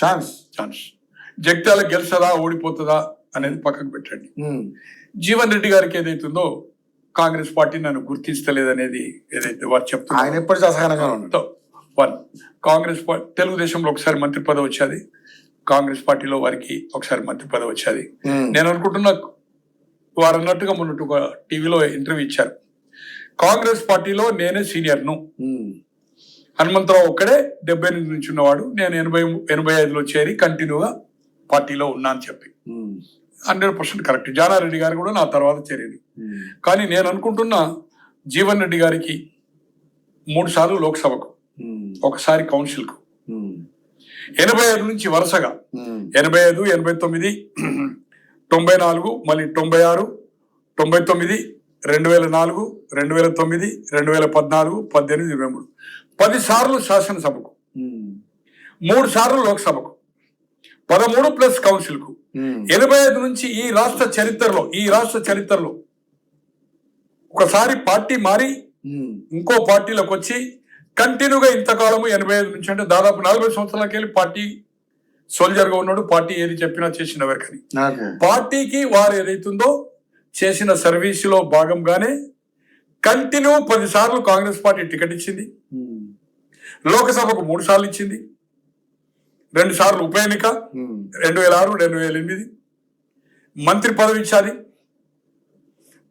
Chance. Jagtial గెలుస్తుందా ఓడిపోతుందా అనేది పక్కకు పెట్టండి. జీవన్ రెడ్డి గారికి ఏదైతుందో కాంగ్రెస్ పార్టీ నన్ను గుర్తిస్తలేదనేది ఏదైతే వారు చెప్తున్నారు, ఆయన ఎప్పటికీ అసహనంగా ఉన్నాడు. కాంగ్రెస్ పార్టీ తెలుగుదేశంలో ఒకసారి మంత్రి పదవి వచ్చేది, కాంగ్రెస్ పార్టీలో వారికి ఒకసారి మంత్రి పదవి వచ్చేది. నేను అనుకుంటున్నా వారు అన్నట్టుగా మొన్నట్టు ఒక టీవీలో ఇంటర్వ్యూ ఇచ్చారు, కాంగ్రెస్ పార్టీలో నేనే సీనియర్ను, హనుమంతరావు ఒక్కడే 78 నుంచి ఉన్నవాడు, నేను 85లో చేరి కంటిన్యూగా పార్టీలో ఉన్నా అని చెప్పి 100% కరెక్ట్. జానారెడ్డి గారు కూడా నా తర్వాత చేరేది. కానీ నేను అనుకుంటున్నా జీవన్ రెడ్డి గారికి 3 సార్లు లోక్సభకు, ఒకసారి కౌన్సిల్కు, 85 నుంచి వరుసగా 85, 89, 94, మళ్ళీ 96, 99, 2004, 2009, 2014, 18, 23 10 సార్లు శాసనసభకు, 3 సార్లు లోక్సభకు, 13 ప్లస్ కౌన్సిల్కు. 85 నుంచి ఈ రాష్ట్ర చరిత్రలో ఒకసారి పార్టీ మారి ఇంకో పార్టీలోకి వచ్చి కంటిన్యూగా ఇంతకాలము 85 నుంచి అంటే దాదాపు 40 సంవత్సరాలకి వెళ్ళి పార్టీ సోల్జర్ గా ఉన్నాడు. పార్టీ ఏది చెప్పినా చేసిన వరకని పార్టీకి వారు ఏదైతుందో చేసిన సర్వీసులో భాగంగానే కంటిన్యూ 10 సార్లు కాంగ్రెస్ పార్టీ టికెట్ ఇచ్చింది, లోకసభకు 3 సార్లు ఇచ్చింది, 2 సార్లు ఉప ఎన్నిక 2006, 2008 మంత్రి పదవి ఇచ్చాది.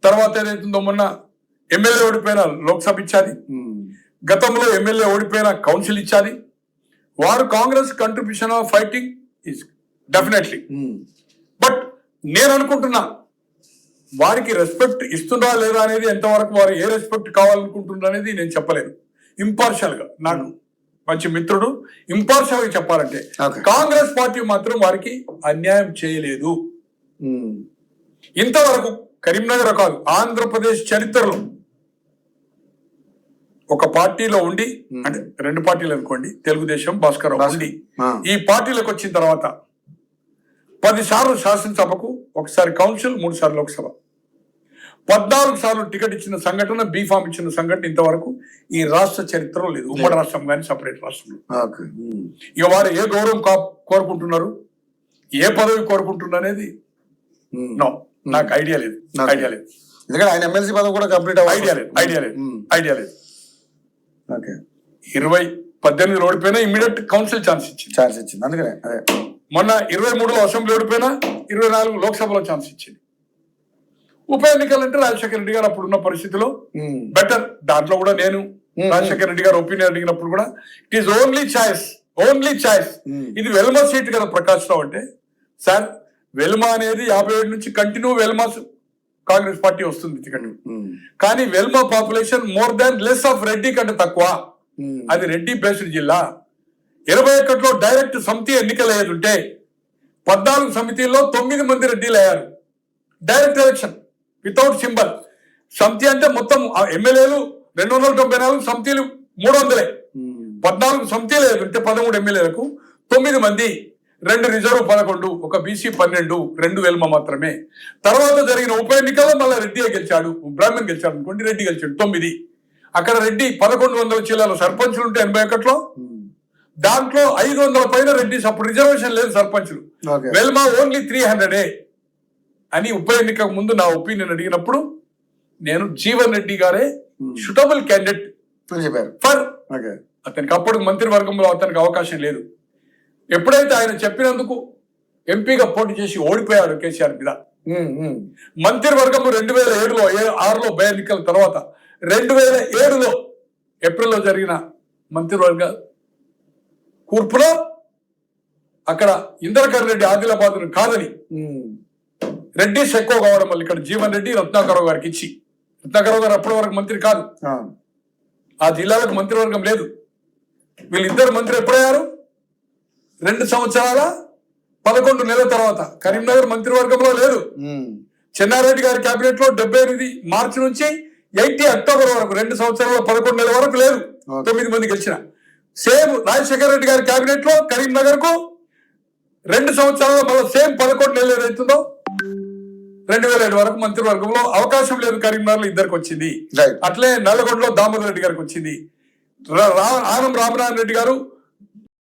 తర్వాత ఏదైతుందో మొన్న ఎమ్మెల్యే ఓడిపోయిన లోక్సభ ఇచ్చాది, గతంలో ఎమ్మెల్యే ఓడిపోయిన కౌన్సిల్ ఇచ్చాది. వారు Congress contribution of fighting is definitely. But నేను అనుకుంటున్నా వారికి రెస్పెక్ట్ ఇస్తుందా లేదా అనేది, ఎంతవరకు వారు ఏ రెస్పెక్ట్ కావాలనుకుంటున్నారు అనేది నేను చెప్పలేను. ఇంపార్షియల్ గా నాకు మంచి మిత్రుడు, ఇంపార్షియల్ గా చెప్పాలంటే కాంగ్రెస్ పార్టీ మాత్రం వారికి అన్యాయం చేయలేదు. ఇంతవరకు కరీంనగర్ కాదు, ఆంధ్రప్రదేశ్ చరిత్రలో ఒక పార్టీలో ఉండి, అంటే 2 పార్టీలు అనుకోండి, తెలుగుదేశం, భాస్కర్ ఉండి ఈ పార్టీలకు వచ్చిన తర్వాత 10 సార్లు శాసనసభకు, ఒకసారి కౌన్సిల్, 3 సార్లు లోక్సభ, 14 సార్లు టికెట్ ఇచ్చిన సంఘటన, బీఫామ్ ఇచ్చిన సంఘటన ఇంతవరకు ఈ రాష్ట్ర చరిత్రలో లేదు, ఉమ్మడి రాష్ట్రం కానీ సపరేట్ రాష్ట్రంలో. ఇక వారు ఏ గౌరవం కోరుకుంటున్నారు, ఏ పదవి కోరుకుంటున్నారు అనేది నాకు ఐడియా లేదు. ఎందుకంటే ఆయన ఎమ్మెల్సీ పదవి కూడా కంప్లీట్ ఐడియా లేదు. 18 ఓడిపోయినా ఇమ్మీడియట్ కౌన్సిల్ ఛాన్స్ ఇచ్చింది. అందుకనే మొన్న 23లో అసెంబ్లీ ఓడిపోయినా 24 లోక్సభలో ఛాన్స్ ఇచ్చింది. ఉప ఎన్నికలంటే రాజశేఖర రెడ్డి గారు అప్పుడున్న పరిస్థితిలో బెటర్, దాంట్లో కూడా నేను రాజశేఖర రెడ్డి గారు ఒపీనియన్ అడిగినప్పుడు కూడా ఇట్ ఈస్ ఓన్లీ చాయిస్. ఇది వెల్మా సీట్ కదా ప్రకాష్ రావు అంటే, సార్ వెల్మా అనేది 57 నుంచి కంటిన్యూ వెల్మా కాంగ్రెస్ పార్టీ వస్తుంది టికెట్, కానీ Velama population more than less of Reddy కంటే తక్కువ. అది రెడ్డి బేస్డ్ జిల్లా. 21లో డైరెక్ట్ సమితి ఎన్నికలు అయ్యేది, 14 సమితిల్లో 9 మంది రెడ్డిలు అయ్యారు. Direct election without symbol. సమితి అంటే మొత్తం ఎమ్మెల్యేలు 294, సమితిలు 300. 14 సమితిలు అయ్యేది 13 ఎమ్మెల్యేలకు 9 మంది, 2 రిజర్వ్ 11, ఒక బీసీ 12, 2 వెల్మ మాత్రమే. తర్వాత జరిగిన ఉప ఎన్నికల్లో మళ్ళీ రెడ్డి గెలిచాడు, బ్రాహ్మణ్ గెలిచాడు అనుకోండి, రెడ్డి గెలిచాడు 9. అక్కడ రెడ్డి 1100 జిల్లాలో సర్పంచులు ఉంటే 81లో, దాంట్లో 500 పైన రెడ్డి, అప్పుడు రిజర్వేషన్ లేదు సర్పంచులు. వెల్మా ఓన్లీ 300 అని ఉప ఎన్నికకు ముందు నా ఒపీనియన్ అడిగినప్పుడు నేను జీవన్ రెడ్డి గారే సూటబుల్ క్యాండిడేట్ ఫర్ అతనికి. అప్పుడు మంత్రివర్గంలో అతనికి అవకాశం లేదు. ఎప్పుడైతే ఆయన చెప్పినందుకు ఎంపీగా పోటీ చేసి ఓడిపోయాడు కేసీఆర్ మీద, మంత్రివర్గము 2007లో 6లో బై ఎన్నికల తర్వాత 2007లో ఏప్రిల్లో జరిగిన మంత్రివర్గ కూర్పులో అక్కడ ఇంద్రకరణ్ రెడ్డి ఆదిలాబాద్ కాదని రెడ్డిస్ ఎక్కువ కావడం వల్ల ఇక్కడ జీవన్ రెడ్డి రత్నాకరావు గారికి ఇచ్చి, రత్నాకరావు గారు అప్పటి వరకు మంత్రి కాదు, ఆ జిల్లాలకు మంత్రివర్గం లేదు. వీళ్ళిద్దరు మంత్రి ఎప్పుడయ్యారు? 2 సంవత్సరాల 11 నెలల తర్వాత. కరీంనగర్ మంత్రివర్గంలో లేదు. చెన్నారెడ్డి గారి కేబినెట్ లో 78 మార్చి నుంచి 80 అక్టోబర్ వరకు 2 సంవత్సరాల 11 నెలల వరకు లేదు, 9 మంది గెలిచిన. సేమ్ రాజశేఖర రెడ్డి గారి కేబినెట్ లో కరీంనగర్ కు 2 సంవత్సరాల మళ్ళీ సేమ్ 11 నెలలు ఏదైతుందో 2007 వరకు మంత్రివర్గంలో అవకాశం లేదు. కరీంనగర్ లో 2 వచ్చింది. అట్లే నల్గొండలో దామోదర్ రెడ్డి గారికి వచ్చింది. ఆనం రామనారాయణ రెడ్డి గారు